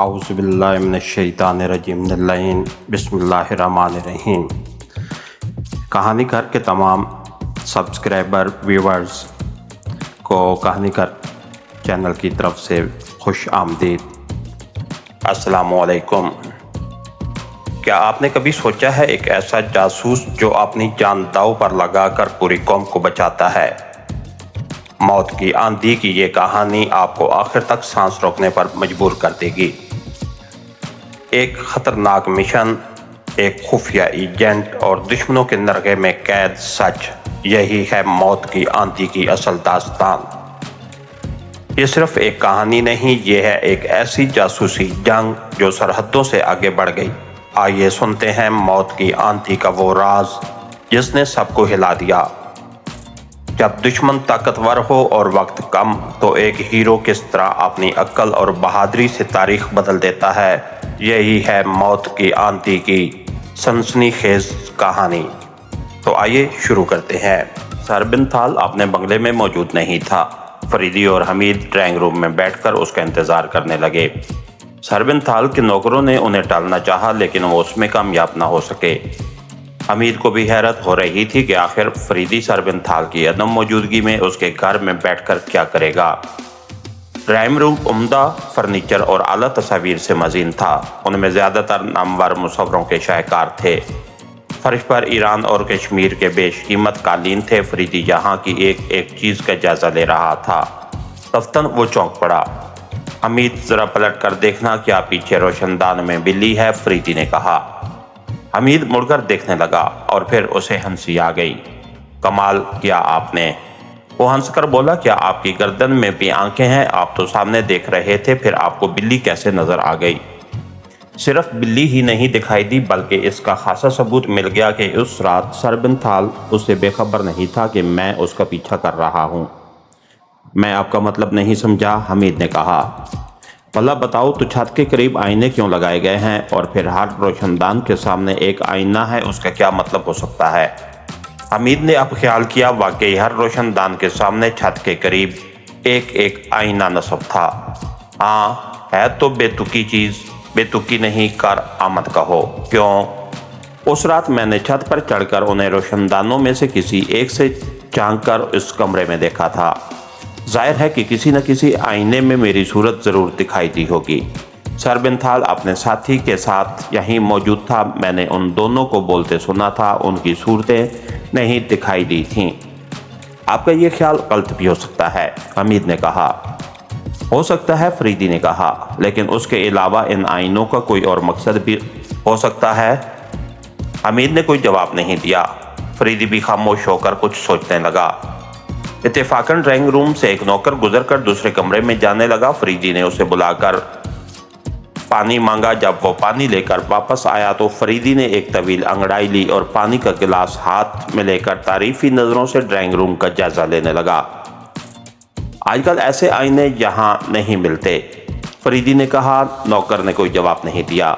اعوذ باللہ من الشیطان الرجیم اللعین بسم اللہ الرحمن الرحیم۔ کہانی گھر کے تمام سبسکرائبر ویورز کو کہانی گھر چینل کی طرف سے خوش آمدید۔ السلام علیکم۔ کیا آپ نے کبھی سوچا ہے ایک ایسا جاسوس جو اپنی جان داؤ پر لگا کر پوری قوم کو بچاتا ہے؟ موت کی آندھی کی یہ کہانی آپ کو آخر تک سانس روکنے پر مجبور کر دے گی۔ ایک خطرناک مشن، ایک خفیہ ایجنٹ اور دشمنوں کے نرغے میں قید سچ، یہی ہے موت کی آندھی کی اصل داستان۔ یہ صرف ایک کہانی نہیں، یہ ہے ایک ایسی جاسوسی جنگ جو سرحدوں سے آگے بڑھ گئی۔ آئیے سنتے ہیں موت کی آندھی کا وہ راز جس نے سب کو ہلا دیا۔ جب دشمن طاقتور ہو اور وقت کم تو ایک ہیرو کس طرح اپنی عقل اور بہادری سے تاریخ بدل دیتا ہے، یہی ہے موت کی آندھی کی سنسنی خیز کہانی۔ تو آئیے شروع کرتے ہیں۔ سربنتھال اپنے بنگلے میں موجود نہیں تھا۔ فریدی اور حمید ڈرائنگ روم میں بیٹھ کر اس کا انتظار کرنے لگے۔ سربنتھال کے نوکروں نے انہیں ٹالنا چاہا لیکن وہ اس میں کامیاب نہ ہو سکے۔ حمید کو بھی حیرت ہو رہی تھی کہ آخر فریدی سربنتھال کی عدم موجودگی میں اس کے گھر میں بیٹھ کر کیا کرے گا۔ ڈرائنگ روم عمدہ فرنیچر اور اعلیٰ تصاویر سے مزین تھا۔ ان میں زیادہ تر نامور مصوروں کے شاہکار تھے۔ فرش پر ایران اور کشمیر کے بیش قیمت قالین تھے۔ فریدی یہاں کی ایک ایک چیز کا جائزہ لے رہا تھا۔ رفتاً وہ چونک پڑا۔ حمید ذرا پلٹ کر دیکھنا، کیا پیچھے روشن دان میں بلی ہے؟ فریدی نے کہا۔ حمید مڑ کر دیکھنے لگا اور پھر اسے ہنسی آ گئی۔ کمال کیا آپ نے؟ وہ ہنس کر بولا، کیا آپ کی گردن میں بھی آنکھیں ہیں؟ آپ تو سامنے دیکھ رہے تھے، پھر آپ کو بلی کیسے نظر آ گئی؟ صرف بلی ہی نہیں دکھائی دی بلکہ اس کا خاصا ثبوت مل گیا کہ اس رات سربنتھال اس سے بے خبر نہیں تھا کہ میں اس کا پیچھا کر رہا ہوں۔ میں آپ کا مطلب نہیں سمجھا، حمید نے کہا۔ بھلا بتاؤ تو چھت کے قریب آئینے کیوں لگائے گئے ہیں اور پھر ہر روشن دان کے سامنے ایک آئینہ ہے، اس کا کیا مطلب ہو سکتا ہے؟ حمید نے اب خیال کیا، واقعی ہر روشن دان کے سامنے چھت کے قریب ایک ایک آئینہ نصب تھا۔ ہاں ہے تو بے تکی چیز، بے تکی نہیں کار آمد کہو۔ کیوں؟ اس رات میں نے چھت پر چڑھ کر انہیں روشن دانوں میں سے کسی ایک سے جھانک کر اس کمرے میں دیکھا تھا۔ ظاہر ہے کہ کسی نہ کسی آئینے میں میری صورت ضرور دکھائی دی ہوگی۔ سربنتھال اپنے ساتھی کے ساتھ یہیں موجود تھا، میں نے ان دونوں کو بولتے سنا تھا، ان کی صورتیں نہیں دکھائی دی تھیں۔ آپ کا یہ خیال غلط بھی ہو سکتا ہے، حمید نے کہا۔ ہو سکتا ہے، فریدی نے کہا، لیکن اس کے علاوہ ان آئینوں کا کوئی اور مقصد بھی ہو سکتا ہے۔ حمید نے کوئی جواب نہیں دیا۔ فریدی بھی خاموش ہو کر کچھ سوچنے لگا۔ اتفاقاً ڈرائنگ روم سے ایک نوکر گزر کر دوسرے کمرے میں جانے لگا۔ فریدی نے اسے بلا کر پانی مانگا۔ جب وہ پانی لے کر واپس آیا تو فریدی نے ایک طویل انگڑائی لی اور پانی کا گلاس ہاتھ میں لے کر تعریفی نظروں سے ڈرائنگ روم کا جائزہ لینے لگا۔ آج کل ایسے آئینے یہاں نہیں ملتے، فریدی نے کہا۔ نوکر نے کوئی جواب نہیں دیا۔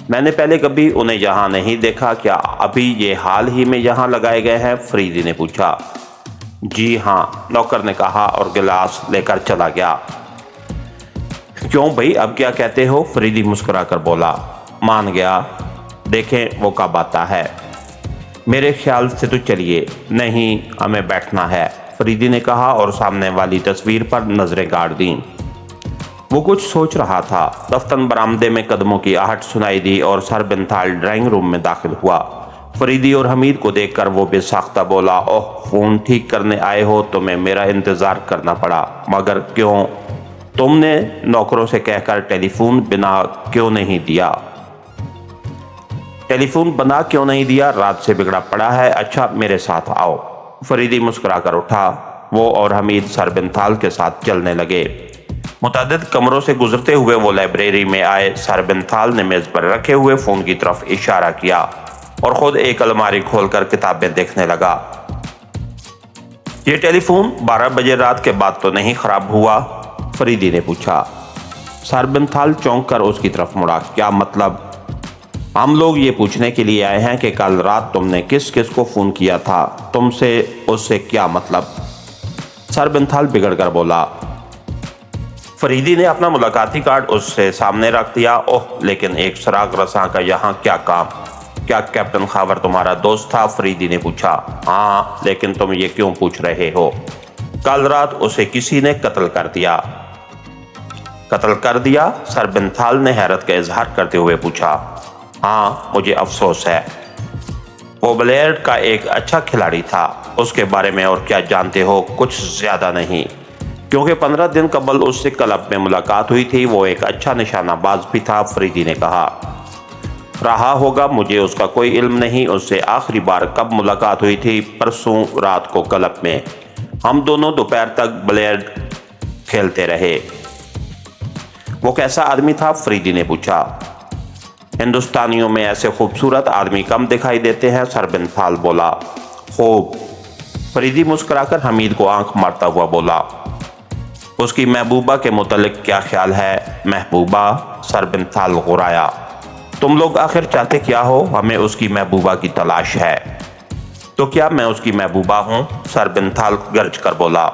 میں نے پہلے کبھی انہیں یہاں نہیں دیکھا، کیا ابھی یہ حال ہی میں یہاں لگائے گئے ہیں؟ فریدی نے پوچھا۔ جی ہاں، نوکر نے کہا اور گلاس لے کر چلا گیا۔ کیوں بھائی، اب کیا کہتے ہو؟ فریدی مسکرا کر بولا۔ مان گیا، دیکھیں وہ کب آتا ہے۔ میرے خیال سے تو چلیے۔ نہیں، ہمیں بیٹھنا ہے، فریدی نے کہا اور سامنے والی تصویر پر نظریں گاڑ دیں۔ وہ کچھ سوچ رہا تھا۔ رفتاً برآمدے میں قدموں کی آہٹ سنائی دی اور سربنتھال ڈرائنگ روم میں داخل ہوا۔ فریدی اور حمید کو دیکھ کر وہ بے ساختہ بولا، اوہ فون ٹھیک کرنے آئے ہو؟ تمہیں میرا انتظار کرنا پڑا، مگر کیوں؟ تم نے نوکروں سے کہہ کر ٹیلی فون بنا کیوں نہیں دیا؟ ٹیلی فون بنا کیوں نہیں دیا؟ رات سے بگڑا پڑا ہے۔ اچھا میرے ساتھ آؤ۔ فریدی مسکرا کر اٹھا۔ وہ اور حمید سربنتھال کے ساتھ چلنے لگے۔ متعدد کمروں سے گزرتے ہوئے وہ لائبریری میں آئے۔ سربنتھال نے میز پر رکھے ہوئے فون کی طرف اشارہ کیا اور خود ایک الماری کھول کر کتابیں دیکھنے لگا۔ یہ ٹیلی فون 12 بجے رات کے بعد تو نہیں خراب ہوا؟ فریدی نے پوچھا۔ سربنتھال چونک کر اس کی طرف مڑا۔ کیا مطلب؟ ہم لوگ یہ پوچھنے کے لیے آئے ہیں کہ کل رات تم نے کس کس کو فون کیا تھا؟ تم سے اس سے کیا مطلب؟ سربنتھال بگڑ کر بولا۔ فریدی نے اپنا ملاقاتی کارڈ اس سے سامنے رکھ دیا۔ اوہ، لیکن ایک سراغ رساں کا یہاں کیا کام؟ کیا کیپٹن خاور تمہارا دوست تھا؟ فریدی نے پوچھا۔ ہاں، لیکن تم یہ کیوں پوچھ رہے ہو؟ کل رات اسے کسی نے قتل کر دیا۔ قتل کر دیا؟ سر بنتھال نے حیرت کا اظہار کرتے ہوئے پوچھا۔ ہاں، مجھے افسوس ہے۔ وہ بلیئرڈ کا ایک اچھا کھلاڑی تھا۔ اس کے بارے میں اور کیا جانتے ہو؟ کچھ زیادہ نہیں، کیونکہ 15 دن قبل اس سے کلب میں ملاقات ہوئی تھی۔ وہ ایک اچھا نشانہ باز بھی تھا، فریدی نے کہا۔ رہا ہوگا، مجھے اس کا کوئی علم نہیں۔ اس سے آخری بار کب ملاقات ہوئی تھی؟ پرسوں رات کو کلب میں۔ ہم دونوں دوپہر تک بلیئرڈ کھیلتے رہے۔ وہ کیسا آدمی تھا؟ فریدی نے پوچھا۔ ہندوستانیوں میں ایسے خوبصورت آدمی کم دکھائی دیتے ہیں، سر بنتھال بولا۔ خوب؟ فریدی مسکرا کر حمید کو آنکھ مارتا ہوا بولا۔ اس کی محبوبہ کے متعلق کیا خیال ہے؟ محبوبہ؟ سر بنتھال غرایا۔ تم لوگ آخر چاہتے کیا ہو؟ ہمیں اس کی محبوبہ کی تلاش ہے۔ تو کیا میں اس کی محبوبہ ہوں؟ سر بنتھال گرج کر بولا۔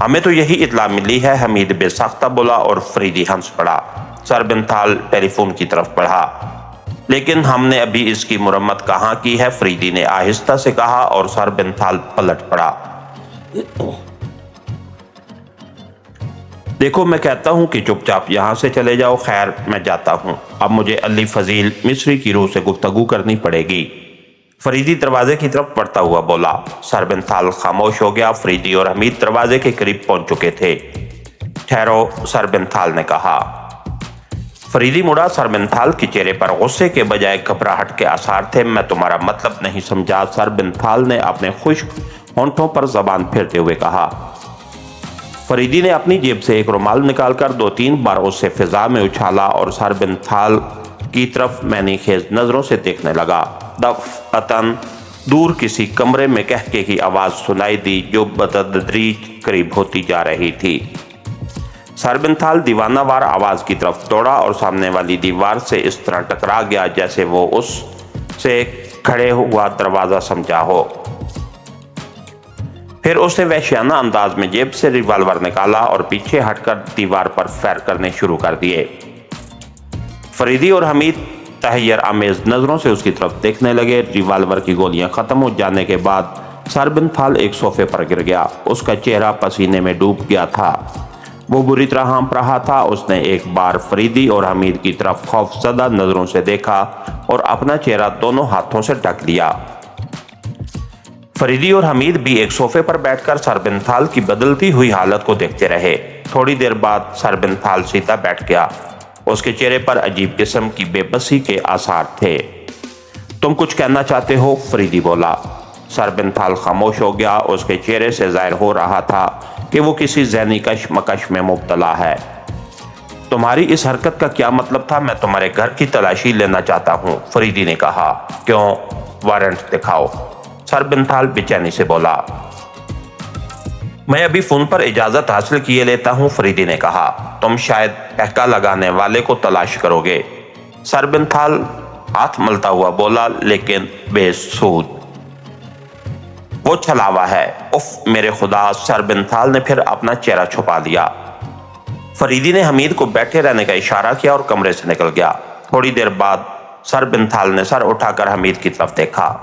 ہمیں تو یہی اطلاع ملی ہے، حمید بے ساختہ بولا، اور فریدی ہنس پڑا۔ سر بنتھال ٹیلی فون کی طرف بڑھا۔ لیکن ہم نے ابھی اس کی مرمت کہاں کی ہے؟ فریدی نے آہستہ سے کہا، اور سر بنتھال پلٹ پڑا۔ دیکھو، میں کہتا ہوں کہ چپ چاپ یہاں سے چلے جاؤ۔ خیر، میں جاتا ہوں۔ اب مجھے علی فضیل مصری کی روح سے گفتگو کرنی پڑے گی۔ فریدی دروازے کی طرف بڑھتا ہوا بولا۔ سر بنتھال خاموش ہو گیا۔ فریدی اور حمید دروازے کے قریب پہنچ چکے تھے۔ ٹھہرو، سر بنتھال نے کہا۔ فریدی مڑا۔ سر بنتھال کے چہرے پر غصے کے بجائے گھبراہٹ کے آثار تھے۔ میں تمہارا مطلب نہیں سمجھا، سر بنتھال نے اپنے خشک ہونٹوں پر زبان پھیرتے ہوئے کہا۔ فریدی نے اپنی جیب سے ایک رومال نکال کر 2-3 بار اس سے فضا میں اچھالا اور سر بنتھال کی طرف معنی خیز نظروں سے دیکھنے لگا۔ دفعتاً دور کسی کمرے میں قہقہے کی آواز سنائی دی جو بتدریج قریب ہوتی جا رہی تھی۔ سر بنتھال دیوانہ وار آواز کی طرف دوڑا اور سامنے والی دیوار سے اس طرح ٹکرا گیا جیسے وہ اس سے کھڑے ہوا دروازہ سمجھا ہو۔ پھر اس نے وحشیانہ انداز میں جیب سے ریوالور نکالا اور پیچھے ہٹ کر دیوار پر فائر کرنے شروع کر دیے۔ فریدی اور حمید تحیر آمیز نظروں سے اس کی طرف دیکھنے لگے۔ ریوالور کی گولیاں ختم ہو جانے کے بعد سر بنتھال ایک صوفے پر گر گیا۔ اس کا چہرہ پسینے میں ڈوب گیا تھا۔ وہ بری طرح ہانپ رہا تھا۔ اس نے ایک بار فریدی اور حمید کی طرف خوف زدہ نظروں سے دیکھا اور اپنا چہرہ دونوں ہاتھوں سے ڈھک لیا۔ فریدی اور حمید بھی ایک صوفے پر بیٹھ کر سر بنتھال کی بدلتی ہوئی حالت کو دیکھتے رہے۔ تھوڑی دیر بعد سر بنتھال سیدھا بیٹھ گیا۔ اس کے چہرے پر عجیب قسم کی بے بسی کے آثار تھے۔ تم کچھ کہنا چاہتے ہو؟ فریدی بولا۔ سر بنتھال خاموش ہو گیا۔ اس کے چہرے سے ظاہر ہو رہا تھا کہ وہ کسی ذہنی کشمکش میں مبتلا ہے۔ تمہاری اس حرکت کا کیا مطلب تھا؟ میں تمہارے گھر کی تلاشی لینا چاہتا ہوں، فریدی نے کہا۔ کیوں؟ وارنٹ دکھاؤ، سر بنتھال بے چینی سے بولا۔ میں ابھی فون پر اجازت حاصل کیے لیتا ہوں، فریدی نے کہا۔ تم شاید ٹہکا لگانے والے کو تلاش کرو گے، سر بنتھال ہاتھ ملتا ہوا بولا، لیکن بے سود۔ وہ چھلاوا ہے۔ اف میرے خدا، سر بنتھال نے پھر اپنا چہرہ چھپا لیا۔ فریدی نے حمید کو بیٹھے رہنے کا اشارہ کیا اور کمرے سے نکل گیا۔ تھوڑی دیر بعد سر بنتھال نے سر اٹھا کر حمید کی طرف دیکھا۔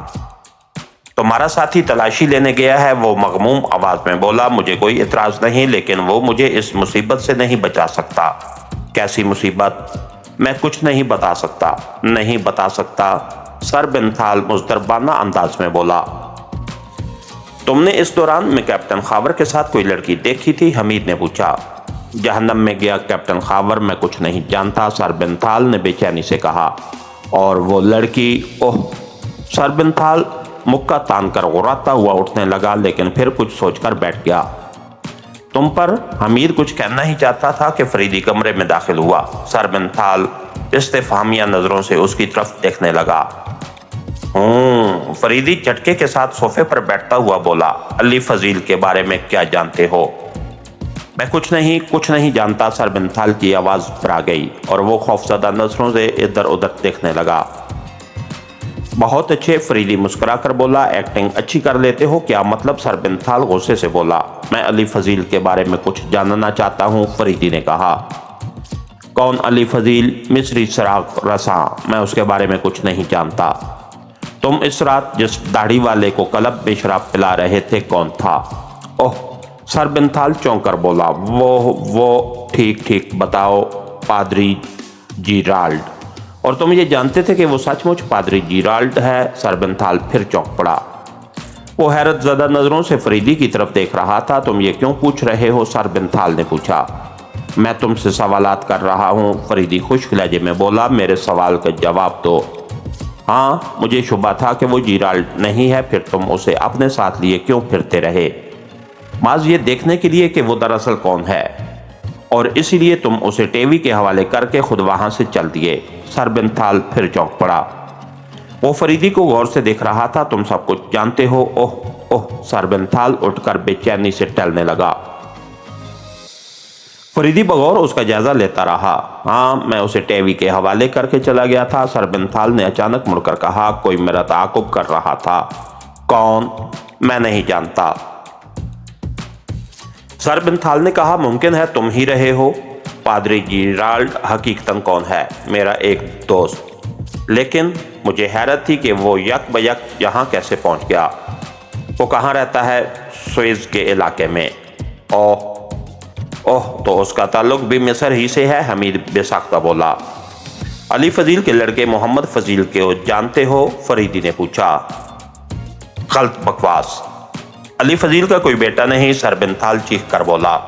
تمہارا ساتھی تلاشی لینے گیا ہے، وہ مغموم آواز میں بولا۔ مجھے کوئی اعتراض نہیں، لیکن وہ مجھے اس مصیبت سے نہیں بچا سکتا۔ کیسی مصیبت؟ میں کچھ نہیں بتا سکتا۔ نہیں بتا سکتا، سر بنتھال مضطربانہ انداز میں بولا۔ تم نے اس دوران میں کیپٹن خاور کے ساتھ کوئی لڑکی دیکھی تھی؟ حمید نے پوچھا۔ جہنم میں گیا کیپٹن خاور، میں کچھ نہیں جانتا، سر بنتھال نے بے چینی سے کہا۔ اور وہ لڑکی؟ اوہ! سر بنتھال مکہ تان کر غراتا ہوا اٹھنے لگا، لیکن پھر کچھ سوچ کر بیٹھ گیا۔ تم پر؟ حمید کچھ کہنا ہی چاہتا تھا کہ فریدی کمرے میں داخل ہوا۔ سر بنتھال استفہامیہ نظروں سے اس کی طرف دیکھنے لگا۔ فریدی جھٹکے کے ساتھ صوفے پر بیٹھتا ہوا بولا۔ علی فضیل کے بارے میں کیا جانتے ہو؟ میں کچھ نہیں جانتا، سر بنتھال کی آواز پر آ گئی اور وہ خوفزدہ نظروں سے ادھر ادھر دیکھنے لگا۔ بہت اچھے، فریدی مسکرا کر بولا۔ ایکٹنگ اچھی کر لیتے ہو، کیا مطلب؟ سر بنتھال غصے سے بولا۔ میں علی فضیل کے بارے میں کچھ جاننا چاہتا ہوں، فریدی نے کہا۔ کون علی فضیل؟ مصری چراغ رساں، میں اس کے بارے میں کچھ نہیں جانتا۔ تم اس رات جس داڑھی والے کو کلب میں شراب پلا رہے تھے کون تھا؟ اوہ، سر بنتھال چونک کر بولا۔ وہ ٹھیک بتاؤ، پادری جیرالڈ۔ اور تم یہ جانتے تھے کہ وہ سچ مچ پادری جیرالڈ ہے؟ سر بنتھال پھر چونک پڑا۔ وہ حیرت زدہ نظروں سے فریدی کی طرف دیکھ رہا تھا۔ تم یہ کیوں پوچھ رہے ہو؟ سر بنتھال نے پوچھا۔ میں تم سے سوالات کر رہا ہوں، فریدی خشک لہجے میں بولا۔ میرے سوال کا جواب دو۔ ہاں، مجھے شبہ تھا کہ وہ جیرالڈ نہیں ہے، پھر تم اسے اپنے ساتھ لیے کیوں پھرتے رہے؟ محض یہ دیکھنے کے لیے کہ وہ دراصل کون ہے، اور اسی لیے تم اسے ٹی وی کے حوالے کر کے خود وہاں سے چل دیے۔ سر بنتھال پھر چونک پڑا۔ وہ فریدی کو غور سے دیکھ رہا تھا۔ تم سب کچھ جانتے ہو؟ اوہ، سر بنتھال اٹھ کر بے چینی سے ٹہلنے لگا۔ فریدی بغور اس کا جائزہ لیتا رہا۔ ہاں، میں اسے ٹی وی کے حوالے کر کے چلا گیا تھا، سر بنتھال نے اچانک مڑ کر کہا۔ کوئی میرا تعاقب کر رہا تھا۔ کون؟ میں نہیں جانتا۔ سر بنتھال نے کہا۔ ممکن ہے تم ہی رہے ہو۔ پادری جیرالڈ حقیقتاً کون ہے؟ میرا ایک دوست۔ لیکن مجھے حیرت تھی کہ وہ یک بیک یہاں کیسے پہنچ گیا۔ وہ کہاں رہتا ہے؟ سوئز کے علاقے میں۔ اوہ، تو اس کا تعلق بھی مصر ہی سے ہے، حمید بے ساختہ بولا۔ علی فضیل کے لڑکے محمد فضیل کو جانتے ہو؟ فریدی نے پوچھا۔ غلط بکواس، علی فضیل کا کوئی بیٹا نہیں، سر بنتھال چیخ کر بولا۔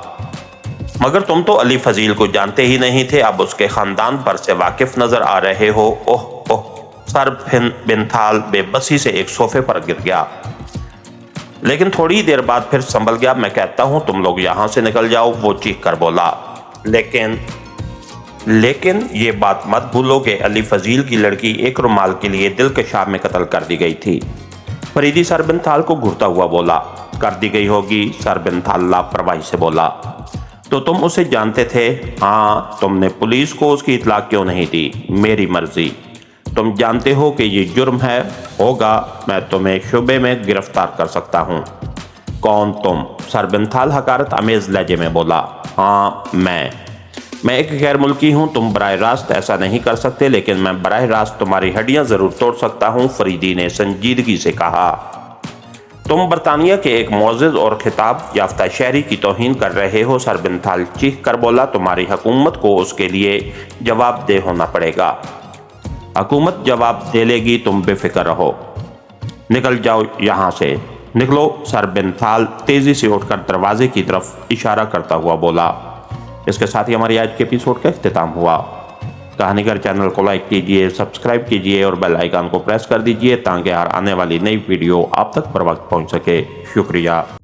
مگر تم تو علی فضیل کو جانتے ہی نہیں تھے، اب اس کے خاندان پر سے واقف نظر آ رہے ہو۔ اوہ، سر بنتھال بے بسی سے ایک صوفے پر گر گیا، لیکن تھوڑی دیر بعد پھر سنبھل گیا۔ میں کہتا ہوں تم لوگ یہاں سے نکل جاؤ، وہ چیخ کر بولا۔ لیکن یہ بات مت بھولو کہ علی فضیل کی لڑکی ایک رومال کے لیے دل کے شام میں قتل کر دی گئی تھی۔ فریدی سر بنتھال کو گھورتا ہوا بولا۔ کر دی گئی ہوگی، سر بنتھال لاپرواہی سے بولا۔ تو تم اسے جانتے تھے؟ ہاں۔ تم نے پولیس کو اس کی اطلاع کیوں نہیں دی؟ میری مرضی۔ تم جانتے ہو کہ یہ جرم ہے؟ ہوگا، میں تمہیں شبے میں گرفتار کر سکتا ہوں۔ کون تم؟ سر بنتھال حقارت آمیز لہجے میں بولا۔ ہاں، میں ایک غیر ملکی ہوں۔ تم براہ راست ایسا نہیں کر سکتے، لیکن میں براہ راست تمہاری ہڈیاں ضرور توڑ سکتا ہوں، فریدی نے سنجیدگی سے کہا۔ تم برطانیہ کے ایک معزز اور خطاب یافتہ شہری کی توہین کر رہے ہو، سر بنتھال چیخ کر بولا۔ تمہاری حکومت کو اس کے لیے جواب دہ ہونا پڑے گا۔ حکومت جواب دے لے گی، تم بے فکر رہو۔ نکل جاؤ یہاں سے، نکلو، سر بنتھال تیزی سے اٹھ کر دروازے کی طرف اشارہ کرتا ہوا بولا۔ اس کے ساتھ ہی ہماری آج کے ایپیسوڈ کا اختتام ہوا۔ کہانی گھر چینل کو لائک کیجئے، سبسکرائب کیجئے اور بیل آئیکن کو پریس کر دیجئے تاکہ ہر آنے والی نئی ویڈیو آپ تک پر وقت پہنچ سکے۔ شکریہ۔